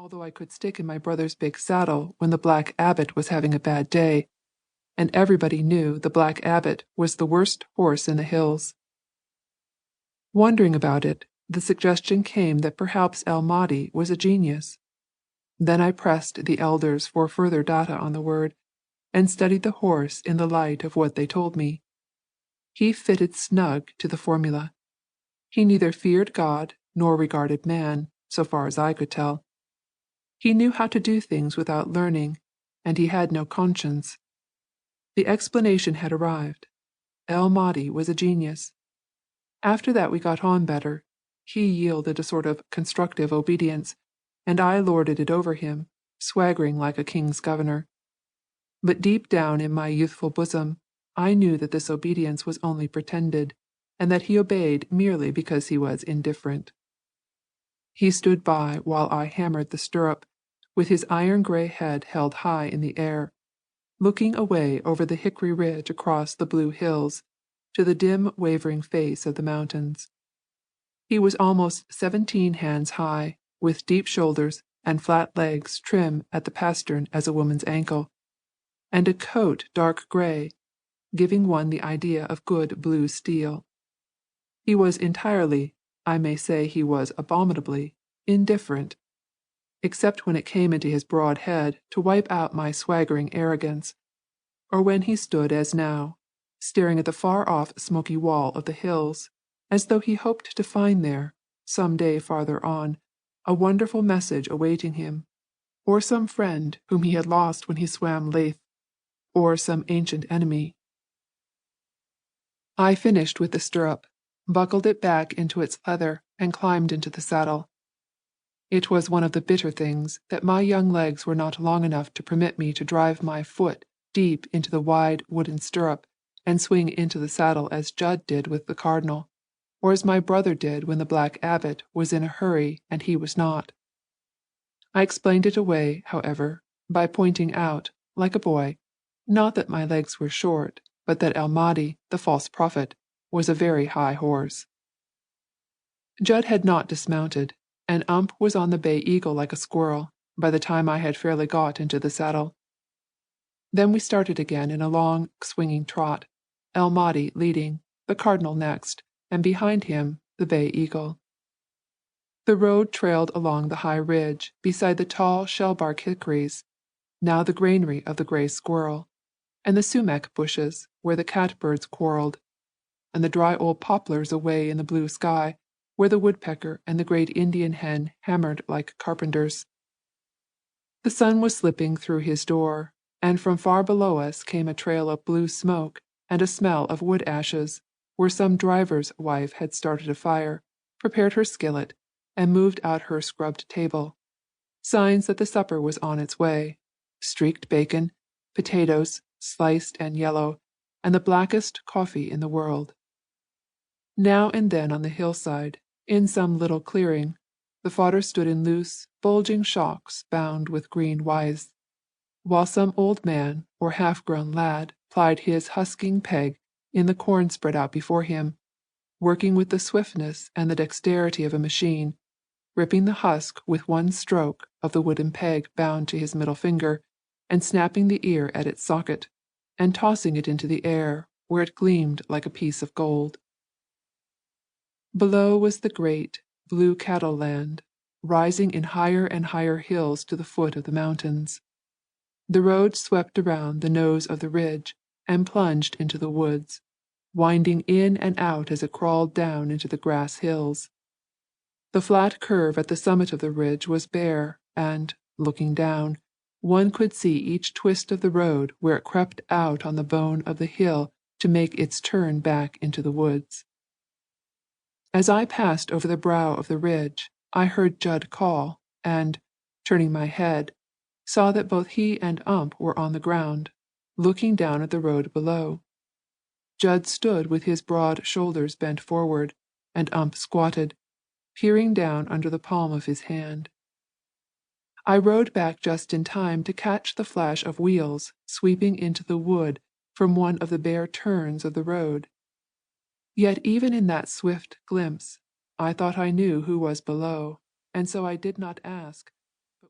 although I could stick in my brother's big saddle when the Black Abbot was having a bad day, and everybody knew the Black Abbot was the worst horse in the hills. Wondering about it, the suggestion came that perhaps Mahdi was a genius. Then I pressed the elders for further data on the word, and studied the horse in the light of what they told me. He fitted snug to the formula. He neither feared God nor regarded man, so far as I could tell. He knew how to do things without learning, and he had no conscience. The explanation had arrived. Mahdi was a genius. After that we got on better. He yielded a sort of constructive obedience, and I lorded it over him, swaggering like a king's governor. But deep down in my youthful bosom, I knew that this obedience was only pretended, and that he obeyed merely because he was indifferent. He stood by while I hammered the stirrup, with his iron-grey head held high in the air, looking away over the hickory ridge across the blue hills to the dim wavering face of the mountains. He was almost 17 hands high, with deep shoulders and flat legs trim at the pastern as a woman's ankle, and a coat dark grey, giving one the idea of good blue steel. He was entirely, I may say he was abominably, indifferent, except when it came into his broad head to wipe out my swaggering arrogance, or when he stood as now, staring at the far-off smoky wall of the hills, as though he hoped to find there, some day farther on, a wonderful message awaiting him, or some friend whom he had lost when he swam Leith, or some ancient enemy. I finished with the stirrup, buckled it back into its leather, and climbed into the saddle. It was one of the bitter things that my young legs were not long enough to permit me to drive my foot deep into the wide wooden stirrup and swing into the saddle as Judd did with the Cardinal, or as my brother did when the Black Abbot was in a hurry and he was not. I explained it away, however, by pointing out, like a boy, not that my legs were short, but that Mahdi, the false prophet, was a very high horse. Judd had not dismounted, and was on the Bay Eagle like a squirrel, by the time I had fairly got into the saddle. Then we started again in a long, swinging trot, Mahdi leading, the Cardinal next, and behind him the Bay Eagle. The road trailed along the high ridge beside the tall shellbark hickories, now the granary of the grey squirrel, and the sumac bushes where the catbirds quarrelled, and the dry old poplars away in the blue sky where the woodpecker and the great Indian hen hammered like carpenters. The sun was slipping through his door, and from far below us came a trail of blue smoke and a smell of wood ashes, where some driver's wife had started a fire, prepared her skillet, and moved out her scrubbed table, signs that the supper was on its way, streaked bacon, potatoes, sliced and yellow, and the blackest coffee in the world. Now and then on the hillside, in some little clearing, the fodder stood in loose, bulging shocks bound with green withes, while some old man or half-grown lad plied his husking peg in the corn spread out before him, working with the swiftness and the dexterity of a machine, ripping the husk with one stroke of the wooden peg bound to his middle finger, and snapping the ear at its socket, and tossing it into the air, where it gleamed like a piece of gold. Below was the great, blue cattle land, rising in higher and higher hills to the foot of the mountains. The road swept around the nose of the ridge and plunged into the woods, winding in and out as it crawled down into the grass hills. The flat curve at the summit of the ridge was bare, and, looking down, one could see each twist of the road where it crept out on the bone of the hill to make its turn back into the woods. As I passed over the brow of the ridge, I heard Judd call, and, turning my head, saw that both he and were on the ground, looking down at the road below. Judd stood with his broad shoulders bent forward, and squatted, peering down under the palm of his hand. I rode back just in time to catch the flash of wheels sweeping into the wood from one of the bare turns of the road. Yet even in that swift glimpse, I thought I knew who was below, and so I did not ask,